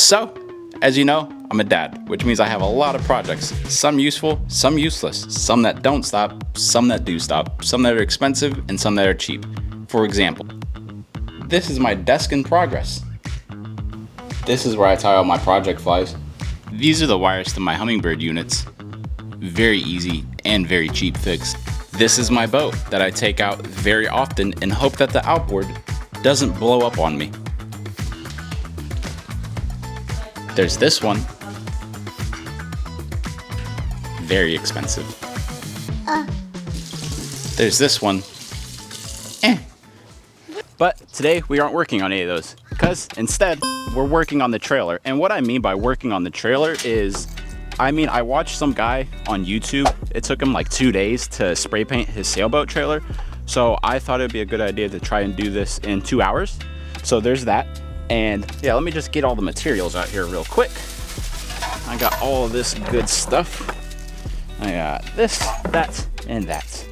So, as you know, I'm a dad, which means I have a lot of projects. Some useful, some useless, some that don't stop, some that do stop, some that are expensive, and some that are cheap. For example, this is my desk in progress. This is where I tie all my project flies. These are the wires to my hummingbird units. Very easy and very cheap fix. This is my boat that I take out very often and hope that the outboard doesn't blow up on me. There's this one. Very expensive. There's this one. But today we aren't working on any of those because instead we're working on the trailer. And what I mean by working on the trailer is, I watched some guy on YouTube. It took him like 2 days to spray paint his sailboat trailer. So I thought it'd be a good idea to try and do this in 2 hours. So there's that. And yeah, let me just get all the materials out here real quick. I got all of this good stuff. I got this, that, and that.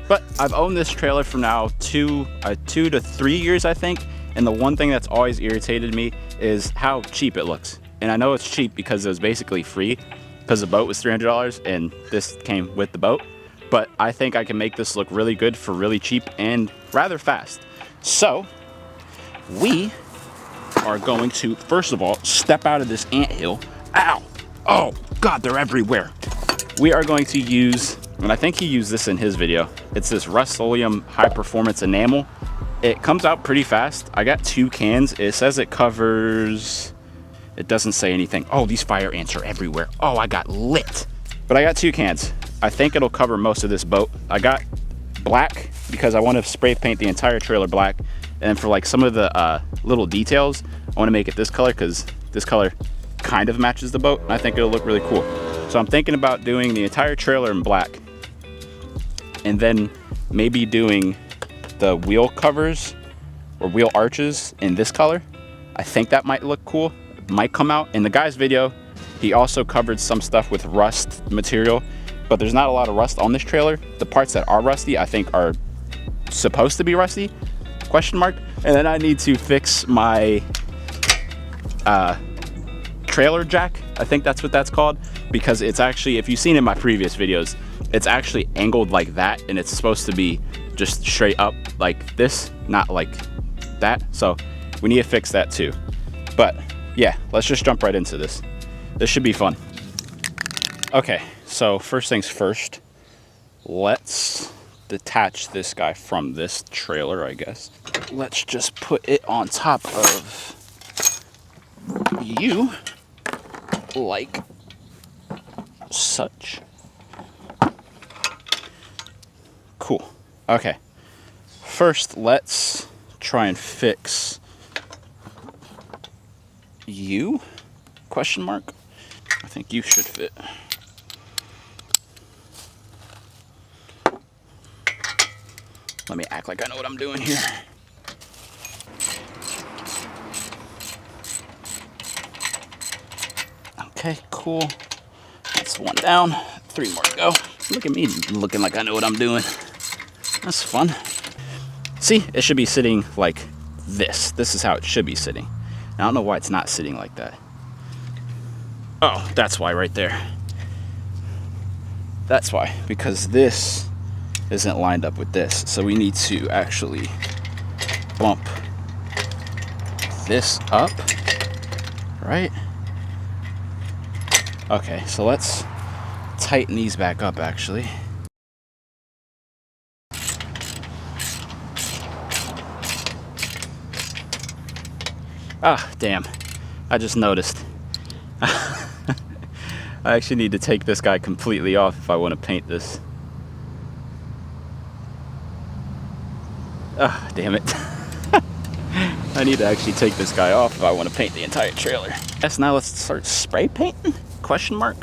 But I've owned this trailer for now 2 to 3 years, I think. And the one thing that's always irritated me is how cheap it looks. And I know it's cheap because it was basically free because the boat was $300 and this came with the boat. But I think I can make this look really good for really cheap and rather fast. So we are going to, first of all, step out of this anthill. Ow! Oh God, they're everywhere. We are going to use, and I think he used this in his video, it's this Rust-Oleum high performance enamel. It comes out pretty fast. I got 2 cans. It says it covers, it doesn't say anything. Oh, these fire ants are everywhere. Oh, I got lit. But I got 2 cans. I think it'll cover most of this boat. I got black because I want to spray paint the entire trailer black. And for like some of the little details, I want to make it this color because this color kind of matches the boat. And I think it'll look really cool. So I'm thinking about doing the entire trailer in black and then maybe doing the wheel covers or wheel arches in this color. I think that might look cool. It might come out. In the guy's video, he also covered some stuff with rust material, but there's not a lot of rust on this trailer. The parts that are rusty, I think are supposed to be rusty, question mark. And then I need to fix my trailer jack. I think that's what that's called, because it's actually, if you've seen in my previous videos, it's actually angled like that and it's supposed to be just straight up like this, not like that. So we need to fix that too. But yeah, let's just jump right into this. This should be fun. Okay, so first things first, let's detach this guy from this trailer, I guess. Let's just put it on top of you like such. Cool. Okay. First, let's try and fix you? Question mark. I think you should fit. Let me act like I know what I'm doing here. Okay, cool. That's 1 down, 3 more to go. Look at me looking like I know what I'm doing. That's fun. See, it should be sitting like this. This is how it should be sitting. I don't know why it's not sitting like that. Oh, that's why right there. That's why, because this isn't lined up with this. So we need to actually bump this up, right? Okay, so let's tighten these back up actually. Ah, damn. I just noticed. I actually need to take this guy completely off if I want to paint this. Ah, damn it. I need to actually take this guy off if I want to paint the entire trailer. Yes, now let's start spray painting? Question mark?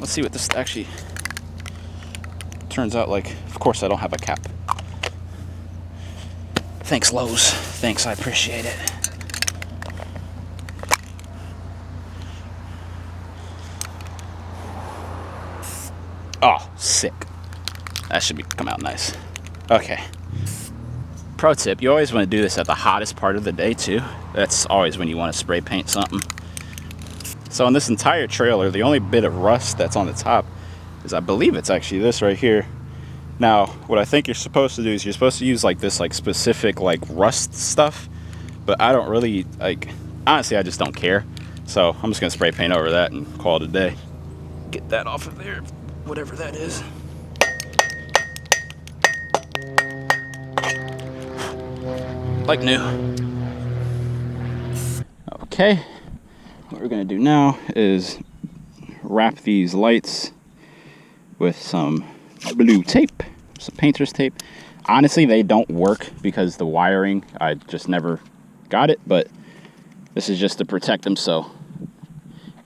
Let's see what this actually turns out like. Of course, I don't have a cap. Thanks, Lowe's. Thanks, I appreciate it. Oh, sick. That should come out nice. Okay. Pro tip, you always want to do this at the hottest part of the day too. That's always when you want to spray paint something. So on this entire trailer, the only bit of rust that's on the top is, I believe it's actually this right here. Now, what I think you're supposed to do is you're supposed to use like this like specific like rust stuff, but I don't really like, honestly, I just don't care. So I'm just gonna spray paint over that and call it a day. Get that off of there, whatever that is. Like new. Okay, what we're gonna do now is wrap these lights with some blue tape, some painter's tape. Honestly, they don't work because the wiring, I just never got it, but this is just to protect them, so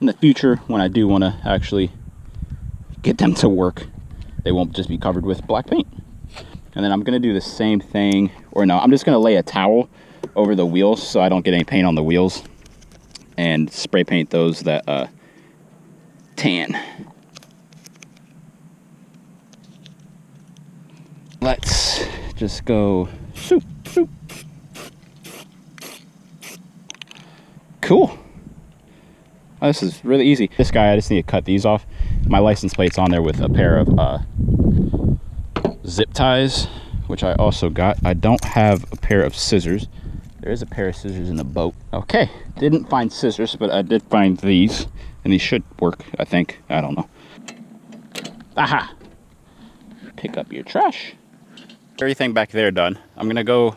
in the future, when I do want to actually get them to work, they won't just be covered with black paint. And then I'm gonna do the same thing, or no, I'm just gonna lay a towel over the wheels so I don't get any paint on the wheels, and spray paint those that tan. Let's just go soup, soup. Cool. Oh, this is really easy. This guy, I just need to cut these off. My license plate's on there with a pair of zip ties, which I also got. I don't have a pair of scissors. There is a pair of scissors in the boat. Okay, didn't find scissors, but I did find these, and these should work, I think. I don't know. Aha! Pick up your trash. Everything back there done. I'm gonna go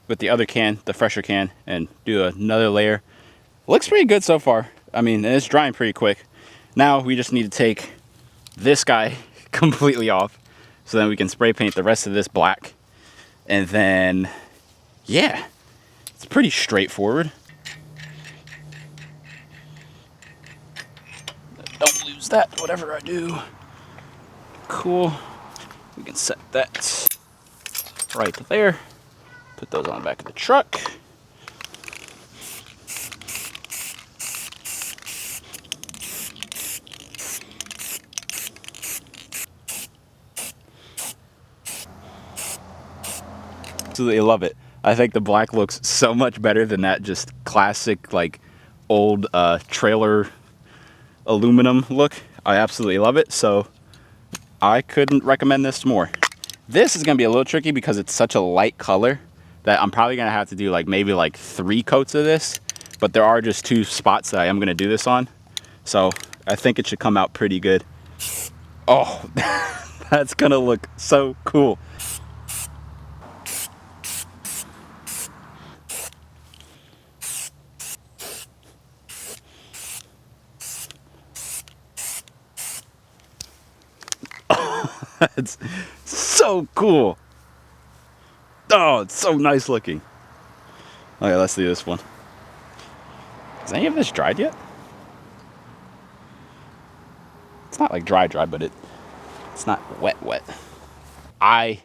with the other can, the fresher can, and do another layer. Looks pretty good so far. I mean, it's drying pretty quick. Now we just need to take this guy completely off, so then we can spray paint the rest of this black. And then, yeah, it's pretty straightforward. Don't lose that, whatever I do. Cool. We can set that right there. Put those on the back of the truck. Absolutely love it. I think the black looks so much better than that just classic like old trailer aluminum look. I absolutely love it, so I couldn't recommend this more. This is gonna be a little tricky because it's such a light color that I'm probably gonna have to do like maybe like 3 coats of this, but there are just 2 spots that I am gonna do this on, so I think it should come out pretty good. Oh, that's gonna look so cool. That's so cool. Oh, it's so nice looking. Okay, let's do this one. Is any of this dried yet? It's not like dry, but it's not wet. I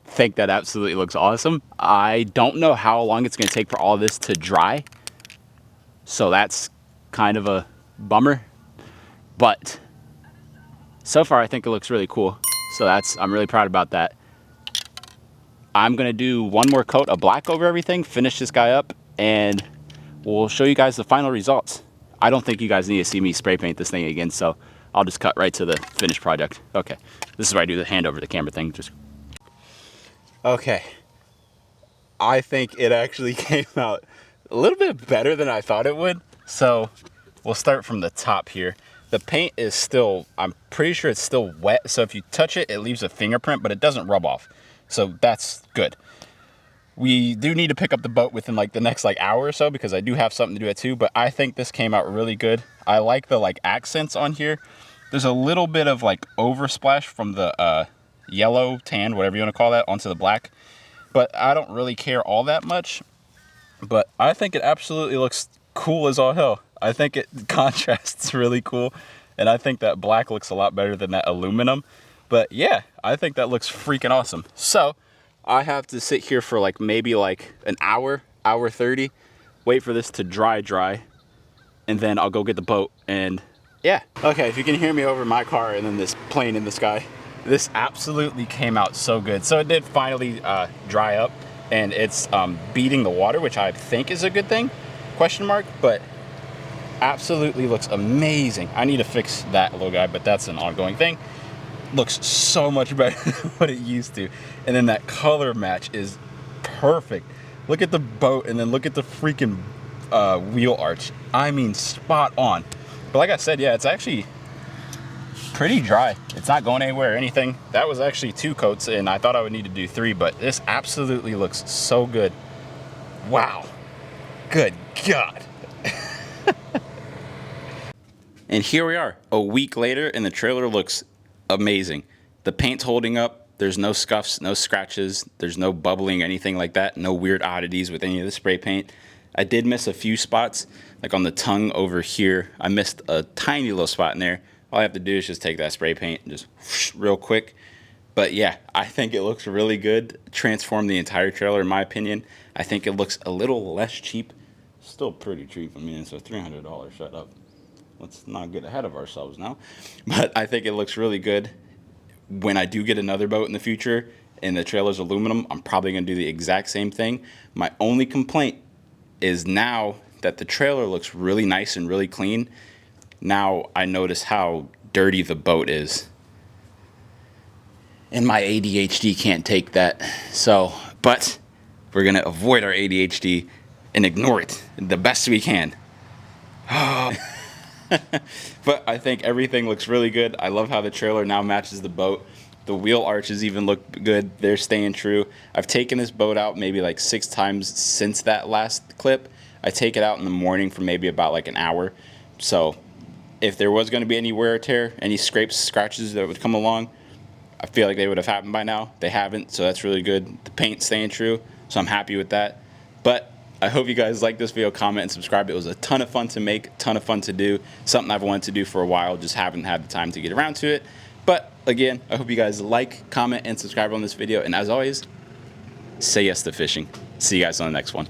think that absolutely looks awesome. I don't know how long it's gonna take for all this to dry, so that's kind of a bummer. But so far, I think it looks really cool. So I'm really proud about that. I'm gonna do one more coat of black over everything, finish this guy up, and we'll show you guys the final results. I don't think you guys need to see me spray paint this thing again, so I'll just cut right to the finished project. Okay, this is where I do the hand over the camera thing. Okay, I think it actually came out a little bit better than I thought it would. So we'll start from the top here. The paint is still, I'm pretty sure it's still wet, so if you touch it, it leaves a fingerprint, but it doesn't rub off. So that's good. We do need to pick up the boat within like the next like hour or so because I do have something to do at 2, but I think this came out really good. I like the like accents on here. There's a little bit of like oversplash from the yellow, tan, whatever you want to call that, onto the black, but I don't really care all that much. But I think it absolutely looks cool as all hell. I think it contrasts really cool, and I think that black looks a lot better than that aluminum. But yeah, I think that looks freaking awesome. So I have to sit here for like maybe like an hour, hour 30, wait for this to dry, and then I'll go get the boat. And yeah, okay, if you can hear me over my car and then this plane in the sky, this absolutely came out so good. So it did finally dry up. and it's beating the water, which I think is a good thing, question mark, but absolutely looks amazing. I need to fix that little guy, but that's an ongoing thing. Looks so much better than what it used to. And then that color match is perfect. Look at the boat, and then look at the freaking wheel arch. I mean, spot on. But like I said, yeah, it's actually pretty dry. It's not going anywhere or anything. That was actually 2 coats, and I thought I would need to do 3, but this absolutely looks so good. Wow. Good God. And here we are, a week later, and the trailer looks amazing. The paint's holding up. There's no scuffs, no scratches. There's no bubbling, anything like that. No weird oddities with any of the spray paint. I did miss a few spots, like on the tongue over here. I missed a tiny little spot in there. All I have to do is just take that spray paint and just whoosh, real quick. But yeah, I think it looks really good. Transformed the entire trailer, in my opinion. I think it looks a little less cheap. Still pretty cheap. I mean, it's a $300. Shut up. Let's not get ahead of ourselves now. But I think it looks really good. When I do get another boat in the future and the trailer's aluminum, I'm probably going to do the exact same thing. My only complaint is now that the trailer looks really nice and really clean, now I notice how dirty the boat is. And my ADHD can't take that. So, but we're going to avoid our ADHD and ignore it the best we can. But I think everything looks really good. I love how the trailer now matches the boat. The wheel arches even look good. They're staying true. I've taken this boat out maybe like 6 times since that last clip. I take it out in the morning for maybe about like an hour. So if there was going to be any wear or tear, any scrapes, scratches that would come along, I feel like they would have happened by now. They haven't, so that's really good. The paint's staying true, so I'm happy with that. But I hope you guys like this video, comment, and subscribe. It was a ton of fun to make, ton of fun to do. Something I've wanted to do for a while, just haven't had the time to get around to it. But again, I hope you guys like, comment, and subscribe on this video. And as always, say yes to fishing. See you guys on the next one.